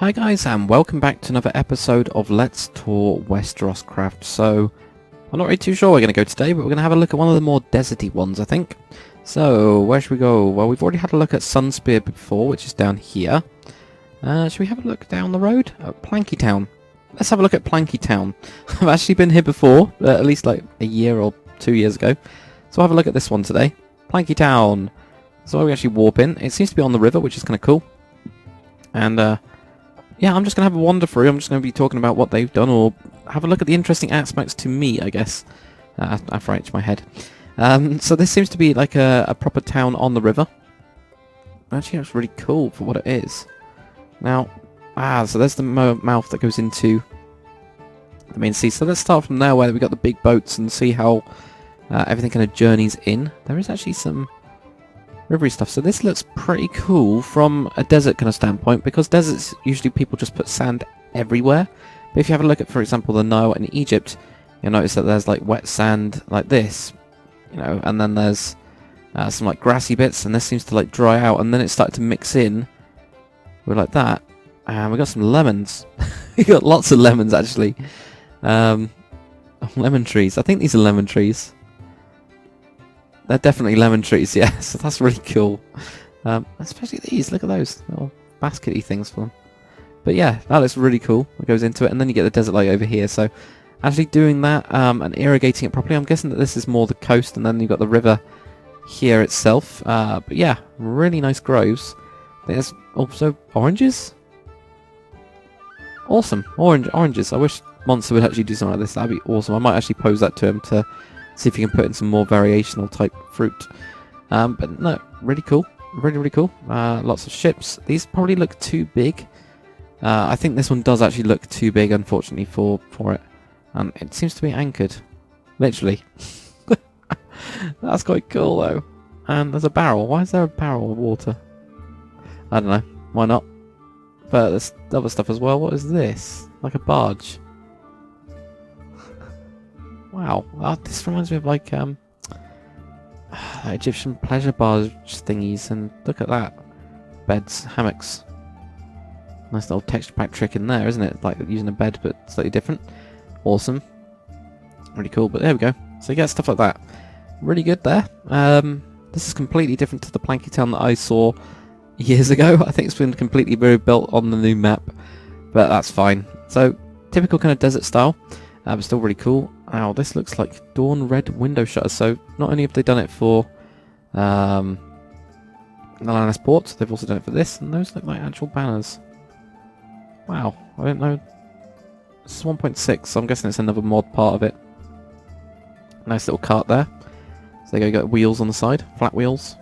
Hi guys, and welcome back to another episode of Let's Tour Westeroscraft. So, I'm not really too sure where we're going to go today, but we're going to have a look at one of the more deserty ones, I think. So, where should we go? Well, we've already had a look at Sunspear before, which is down here. Should we have a look down the road? Planky Town. Let's have a look at Planky Town. I've actually been here before, at least like a year or 2 years ago. So I'll have a look at this one today. Planky Town. So where we actually warp in. It seems to be on the river, which is kind of cool. And, yeah, I'm just going to have a wander through. I'm just going to be talking about what they've done, or have a look at the interesting aspects to me, I guess, after I itch my head. So this seems to be like a proper town on the river. Actually, that's really cool for what it is. Now, so there's the mouth that goes into the main sea. So let's start from there, where we've got the big boats, and see how everything kind of journeys in. There is actually some rivery stuff. So this looks pretty cool from a desert kind of standpoint, because deserts, usually people just put sand everywhere. But if you have a look at, for example, the Nile in Egypt, you'll notice that there's like wet sand like this, you know, and then there's some like grassy bits, and this seems to like dry out, and then it started to mix in with like that. And we got some lemons. We got lots of lemons actually. Lemon trees. I think these are lemon trees. They're definitely lemon trees, yeah, so that's really cool. Especially these, look at those little baskety things for them. But yeah, that looks really cool. It goes into it, and then you get the desert light over here. So actually doing that and irrigating it properly, I'm guessing that this is more the coast, and then you've got the river here itself. But yeah, really nice groves. There's also oranges. Awesome, oranges. I wish Monster would actually do something like this. That'd be awesome. I might actually pose that to him to see if you can put in some more variational type fruit. But no, really cool. Really cool. Lots of ships. These probably look too big. I think this one does actually look too big, unfortunately, for it. It seems to be anchored. Literally. That's quite cool, though. And there's a barrel. Why is there a barrel of water? I don't know. Why not? But there's other stuff as well. What is this? Like a barge. Wow, this reminds me of like Egyptian pleasure barge thingies, and look at that. Beds, hammocks. Nice little texture pack trick in there, isn't it? Like using a bed but slightly different. Awesome. Really cool, but there we go. So you get stuff like that. Really good there. This is completely different to the Planky Town that I saw years ago. I think it's been completely rebuilt on the new map, but that's fine. So, typical kind of desert style, but still really cool. Wow, this looks like dawn red window shutters. So not only have they done it for the Lioness Port, they've also done it for this, and those look like actual banners. Wow, I didn't know. This is 1.6, so I'm guessing it's another mod part of it. Nice little cart there. So you got wheels on the side, flat wheels.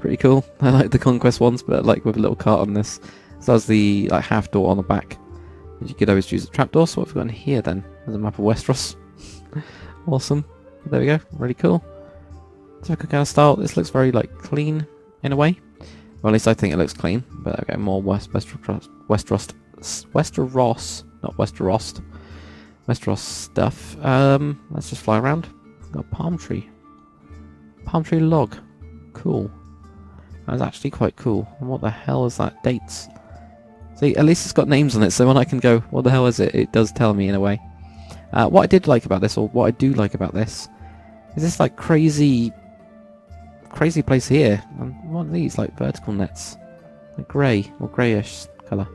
Pretty cool. I like the Conquest ones, but like with a little cart on this. So that's the like half door on the back. You could always use a trapdoor. So what have we got in here then? There's a map of Westeros. Awesome. There we go. Really cool. Typical kind of style. This looks very like clean in a way. Well, at least I think it looks clean. But okay, more Westeros, not Westeros. Westeros stuff. Let's just fly around. We've got a palm tree. Palm tree log. Cool. That's actually quite cool. And what the hell is that? Dates. See, at least it's got names on it, so when I can go, what the hell is it? It does tell me in a way. What I did like about this, or what I do like about this, is this like crazy place here. And what are these? Like vertical nets. Like grey, or greyish colour.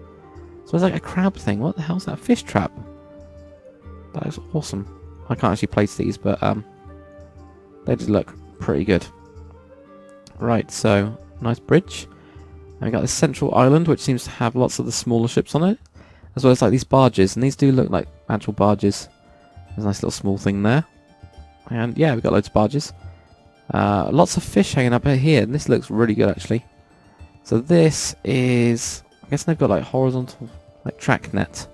So it's like a crab thing. What the hell is that? A fish trap. That is awesome. I can't actually place these, but they just look pretty good. Right, so nice bridge. And we got this central island, which seems to have lots of the smaller ships on it, as well as like these barges, and these do look like actual barges. There's a nice little small thing there, and yeah, we've got loads of barges. Lots of fish hanging up here, and this looks really good actually. So this is, I guess they've got like horizontal, like track net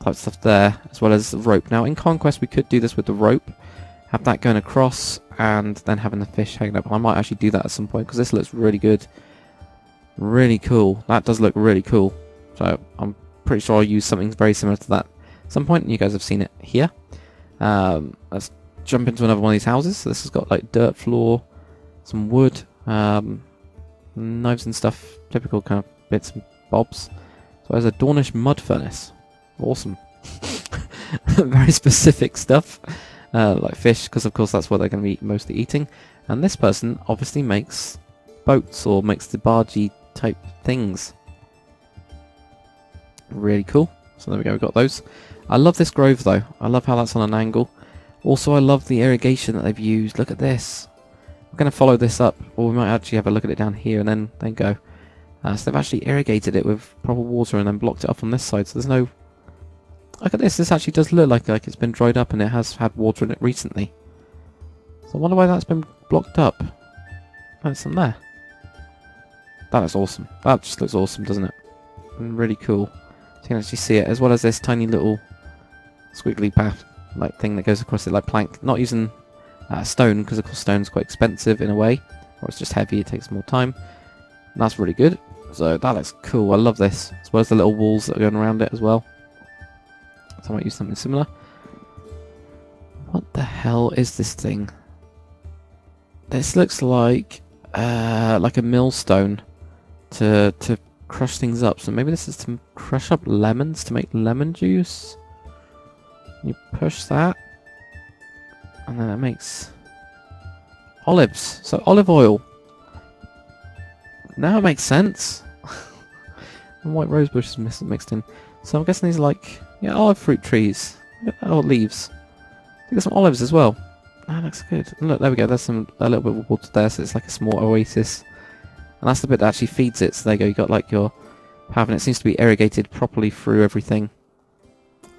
type stuff there, as well as the rope. Now in Conquest we could do this with the rope, have that going across, and then having the fish hanging up. I might actually do that at some point, because this looks really good. Really cool. That does look really cool. So I'm pretty sure I'll use something very similar to that at some point. You guys have seen it here. Let's jump into another one of these houses. So this has got like dirt floor, some wood, knives and stuff, typical kind of bits and bobs. So there's a Dornish mud furnace. Awesome. Very specific stuff. Like fish, because of course that's what they're going to be mostly eating. And this person obviously makes boats or makes the bargee type things. Really cool. So there we go, we've got those. I love this grove though. I love how that's on an angle. Also I love the irrigation that they've used. Look at this. We're going to follow this up, or we might actually have a look at it down here and then go. So they've actually irrigated it with proper water and then blocked it off on this side. So there's no... Look at this. This actually does look like it's been dried up and it has had water in it recently. So I wonder why that's been blocked up. There's some there. That looks awesome. That just looks awesome, doesn't it? And really cool. So you can actually see it, as well as this tiny little squiggly path like thing that goes across it like plank. Not using stone, because of course stone's quite expensive in a way. Or it's just heavy, it takes more time. And that's really good. So that looks cool. I love this. As well as the little walls that are going around it as well. So I might use something similar. What the hell is this thing? This looks like a millstone to crush things up. So maybe this is to crush up lemons to make lemon juice. You push that, and then it makes olives. So olive oil. Now it makes sense. And white rose bush is mixed in. So I'm guessing these are like, yeah, olive fruit trees. Oh, leaves. They got some olives as well. That looks good. And look, there we go. There's a little bit of water there, so it's like a small oasis. And that's the bit that actually feeds it. So there you go. You got like your path, and it seems to be irrigated properly through everything.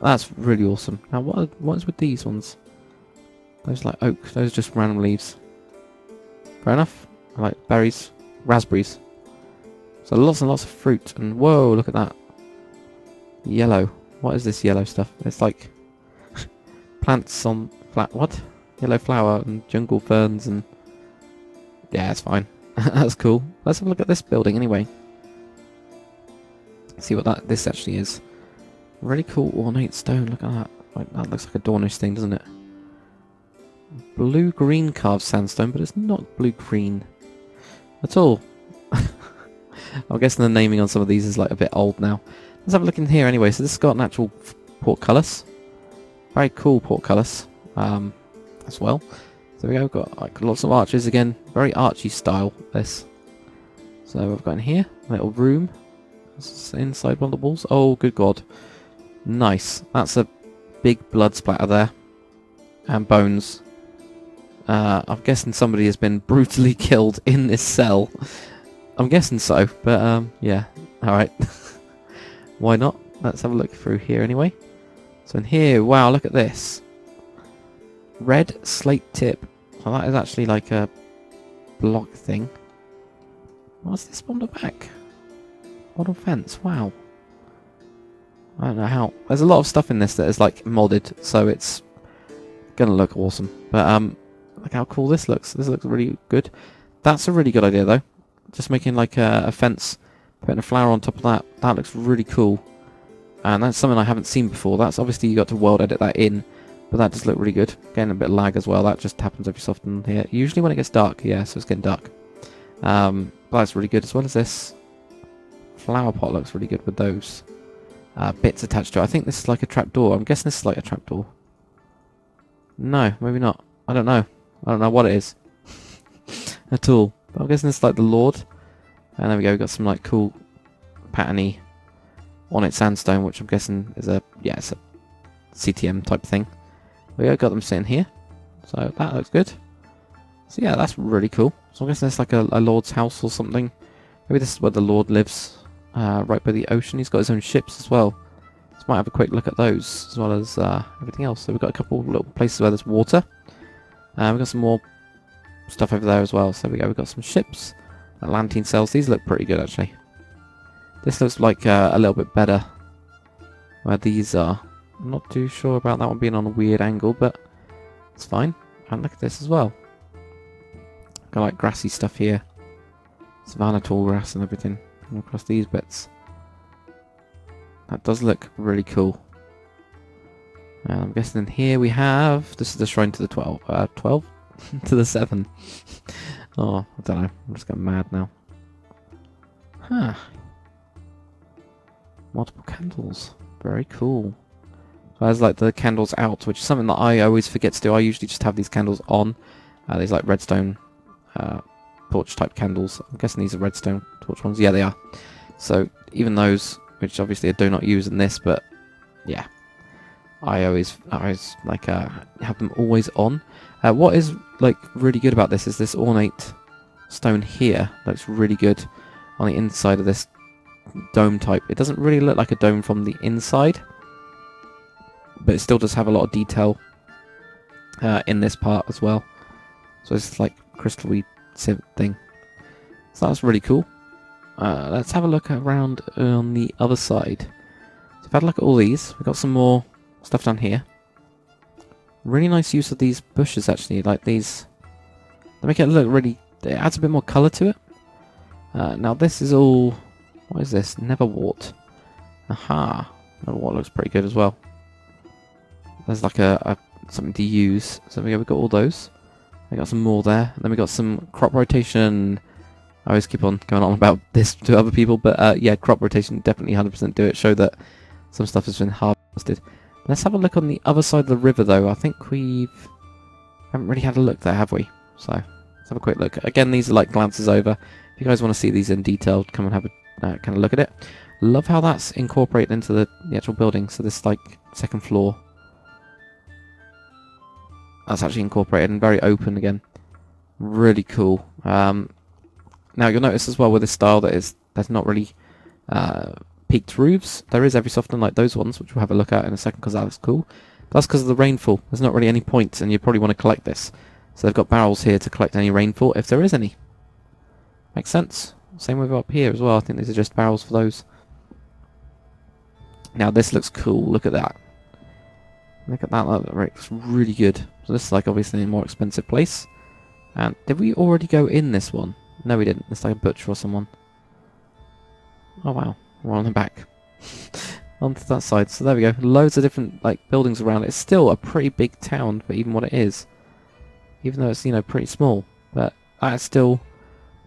That's really awesome. Now, what is with these ones? Those like oak. Those are just random leaves. Fair enough. I like berries, raspberries. So lots and lots of fruit. And whoa, look at that. Yellow. What is this yellow stuff? It's like plants on flat. What? Yellow flower and jungle ferns and... Yeah, it's fine. That's cool. Let's have a look at this building anyway. See what this actually is. Really cool ornate stone. Look at that. Like, that looks like a Dornish thing, doesn't it? Blue-green carved sandstone, but it's not blue-green at all. I'm guessing the naming on some of these is like a bit old now. Let's have a look in here anyway. So this has got an actual portcullis. Very cool portcullis as well. So we go, we've got like lots of arches again. Very archy style, this. So we've got in here a little room. It's inside one of the walls. Oh, good God. Nice. That's a big blood splatter there. And bones. I'm guessing somebody has been brutally killed in this cell. I'm guessing so, but yeah. Alright. Why not? Let's have a look through here anyway. So in here, wow, look at this. Red slate tip. So that is actually like a block thing. What's this on the back? Model fence, wow. I don't know how. There's a lot of stuff in this that is like modded, so it's gonna look awesome. But look how cool this looks. This looks really good. That's a really good idea though. Just making like a fence, putting a flower on top of that. That looks really cool. And that's something I haven't seen before. That's obviously you got to world edit that in, but that does look really good. Getting a bit of lag as well. That just happens every so often here. Usually when it gets dark, yeah, so it's getting dark. But that's really good, as well as this flower pot looks really good with those bits attached to it. I think this is like a trapdoor. I'm guessing this is like a trapdoor. No, maybe not. I don't know. I don't know what it is at all. But I'm guessing this is like the Lord. And there we go. We've got some like cool patterny ornate sandstone, which I'm guessing is it's a CTM type thing. We got them sitting here. So that looks good. So yeah, that's really cool. So I'm guessing it's like a Lord's house or something. Maybe this is where the Lord lives. Right by the ocean. He's got his own ships as well. So might have a quick look at those as well as everything else. So we've got a couple little places where there's water. We've got some more stuff over there as well. So there we go. We've got some ships. Atlantean cells. These look pretty good actually. This looks like a little bit better where these are. I'm not too sure about that one being on a weird angle, but it's fine. And look at this as well. Got like grassy stuff here. Savannah tall grass and everything. And across these bits. That does look really cool. And I'm guessing in here we have... This is the shrine to the 12? 12? To the 7. Oh, I don't know. I'm just getting mad now. Huh. Multiple candles. Very cool. So there's like the candles out, which is something that I always forget to do. I usually just have these candles on. These like redstone torch type candles. I'm guessing these are redstone torch ones. Yeah, they are. So even those, which obviously I do not use in this, but yeah, I always like have them always on. What is like really good about this is this ornate stone here. Looks really good on the inside of this dome type. It doesn't really look like a dome from the inside, but it still does have a lot of detail in this part as well. So it's like crystal-y thing. So that's really cool. Let's have a look around on the other side. So if I had a look at all these, we've got some more stuff down here. Really nice use of these bushes actually, like these. They make it look really, it adds a bit more colour to it. Now this is all, what is this? Neverwort. Aha. Neverwort looks pretty good as well. There's like a something to use. So we've got all those. We got some more there. And then we got some crop rotation. I always keep on going on about this to other people, but yeah, crop rotation, definitely 100% do it. Show that some stuff has been harvested. Let's have a look on the other side of the river, though. I think haven't really had a look there, have we? So let's have a quick look. Again, these are like glances over. If you guys want to see these in detail, come and have a kind of look at it. Love how that's incorporated into the actual building. So this like second floor. That's actually incorporated and very open again. Really cool. Now you'll notice as well with this style that there's not really peaked roofs. There is every so often like those ones, which we'll have a look at in a second because that looks cool. But that's because of the rainfall. There's not really any point, and you probably want to collect this. So they've got barrels here to collect any rainfall if there is any. Makes sense. Same with up here as well. I think these are just barrels for those. Now this looks cool. Look at that. Look at that. That looks really good. So this is like obviously a more expensive place. And did we already go in this one? No, we didn't. It's like a butcher or someone. Oh wow, we're on the back. Onto that side. So there we go. Loads of different like buildings around it. It's still a pretty big town for even what it is. Even though it's, you know, pretty small. But that's still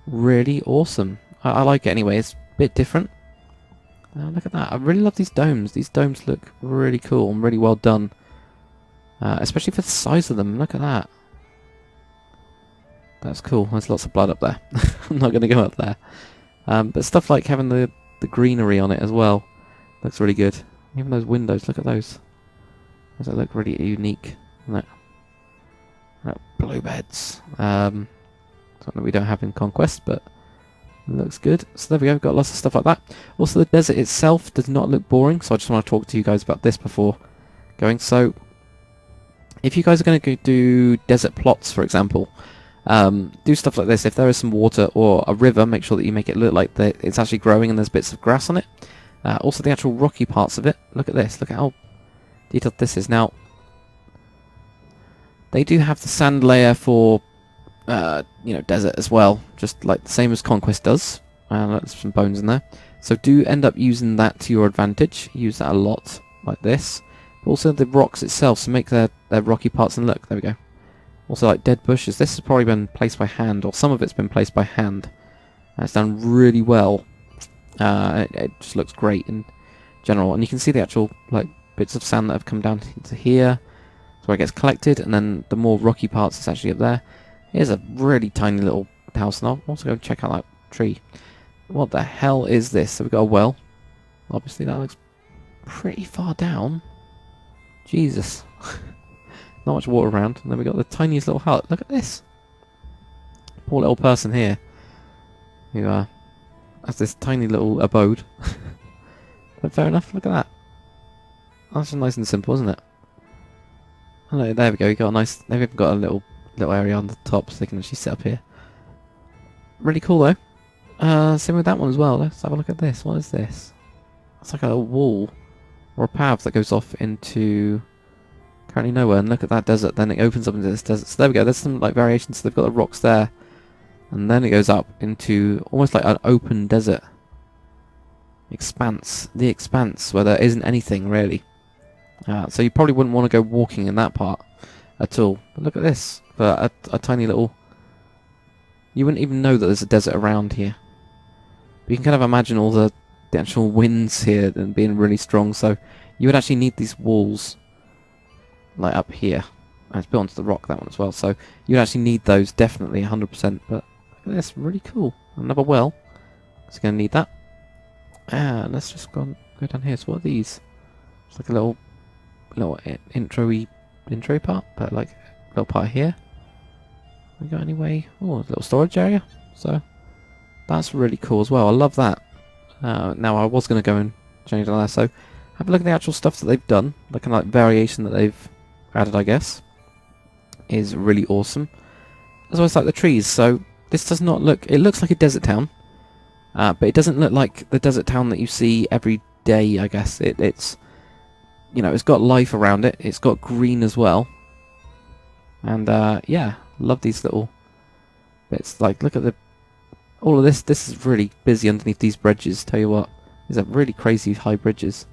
really awesome. I like it anyway. It's a bit different. Look at that. I really love these domes. These domes look really cool and really well done. Especially for the size of them. Look at that. That's cool. There's lots of blood up there. I'm not going to go up there. But stuff like having the greenery on it as well looks really good. Even those windows, look at those. Those look really unique. Look. Blue beds. Something that we don't have in Conquest, but it looks good. So there we go. We've got lots of stuff like that. Also, the desert itself does not look boring, so I just want to talk to you guys about this before going. So, if you guys are going to do desert plots, for example, do stuff like this. If there is some water or a river, make sure that you make it look like it's actually growing and there's bits of grass on it. Also the actual rocky parts of it. Look at this. Look at how detailed this is. Now, they do have the sand layer for, desert as well. Just like the same as Conquest does. There's some bones in there. So do end up using that to your advantage. Use that a lot, like this. But also the rocks itself, so make their rocky parts, and look, there we go. Also like dead bushes. This has probably been placed by hand, or some of it's been placed by hand. It's done really well. It just looks great in general. And you can see the actual like bits of sand that have come down into here. That's where it gets collected, and then the more rocky parts is actually up there. Here's a really tiny little house, and I'll also go check out that tree. What the hell is this? So we've got a well. Obviously that looks pretty far down. Jesus. Not much water around. And then we've got the tiniest little hut. Look at this. Poor little person here. Who has this tiny little abode. But fair enough. Look at that. That's just nice and simple, isn't it? Oh, there we go. We got a nice. They've even got a little area on the top, so they can actually sit up here. Really cool though. Same with that one as well. Let's have a look at this. What is this? It's like a wall or a path that goes off into currently nowhere. And look at that desert. Then it opens up into this desert. So there we go. There's some like variations. So they've got the rocks there, and then it goes up into almost like an open desert expanse. The expanse where there isn't anything really. So you probably wouldn't want to go walking in that part at all. But look at this. For a tiny little. You wouldn't even know that there's a desert around here. But you can kind of imagine all the the actual winds here and being really strong, so you would actually need these walls like up here. And it's built onto the rock, that one as well, so you'd actually need those definitely 100%. But look at this, really cool. Another well. It's going to need that. And let's just go down here. So what are these? It's like a little intro part, but like a little part here. We got any way? Oh, a little storage area. So that's really cool as well. I love that. Now I was going to go and change all that. So have a look at the actual stuff that they've done. The kind of like variation that they've added, I guess, is really awesome. As well as like the trees. So this does not look. It looks like a desert town, but it doesn't look like the desert town that you see every day. I guess it's, you know, it's got life around it. It's got green as well. And yeah, love these little bits. Like, look at all of this. This is really busy underneath these bridges. Tell you what, these are really crazy high bridges.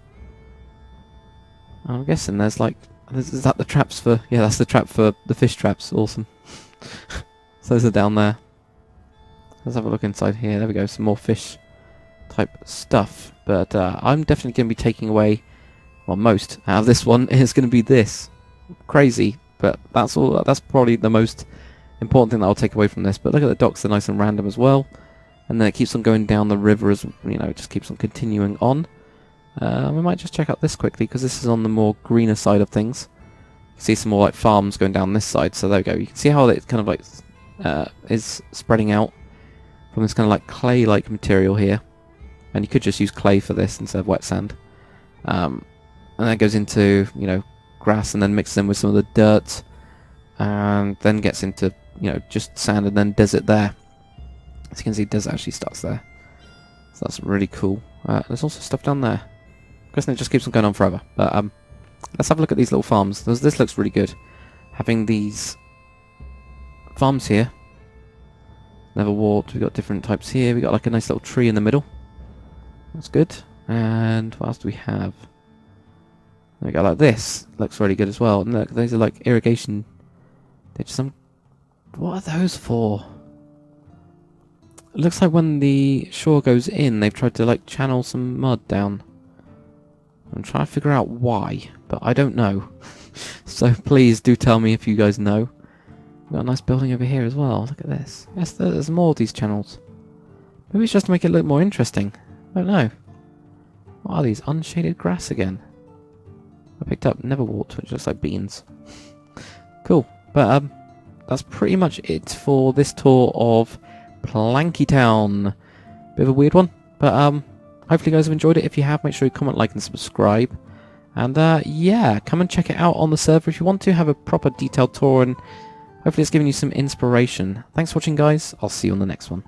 I'm guessing there's like, is that the traps for? Yeah, that's the trap for the fish traps. Awesome. So those are down there. Let's have a look inside here. There we go. Some more fish type stuff. But I'm definitely going to be taking away, well, most out of this one is going to be this. Crazy. But that's all. That's probably the most important thing that I'll take away from this. But look at the docks; they're nice and random as well. And then it keeps on going down the river as you know. It just keeps on continuing on. We might just check out this quickly because this is on the more greener side of things. You can see some more like farms going down this side. So there we go. You can see how it kind of like is spreading out from this kind of like clay-like material here. And you could just use clay for this instead of wet sand. And then it goes into, you know, grass and then mixes in with some of the dirt. And then gets into, you know, just sand and then desert there. As you can see, desert actually starts there. So that's really cool. There's also stuff down there. I'm guessing it just keeps on going on forever. But let's have a look at these little farms. This looks really good. Having these farms here. Never walked. We've got different types here. We've got like a nice little tree in the middle. That's good. And what else do we have? There we go, like this. Looks really good as well. And look, those are like irrigation. What are those for? It looks like when the shore goes in, they've tried to like channel some mud down. I'm trying to figure out why, but I don't know. So please do tell me if you guys know. We've got a nice building over here as well. Look at this. Yes, there's more of these channels. Maybe it's just to make it look more interesting. I don't know. What are these? Unshaded grass again. I picked up Neverwort, which looks like beans. Cool. But that's pretty much it for this tour of Planky Town. Bit of a weird one, but hopefully you guys have enjoyed it. If you have, make sure you comment, like, and subscribe. And yeah, come and check it out on the server if you want to have a proper detailed tour, and hopefully it's giving you some inspiration. Thanks for watching, guys. I'll see you on the next one.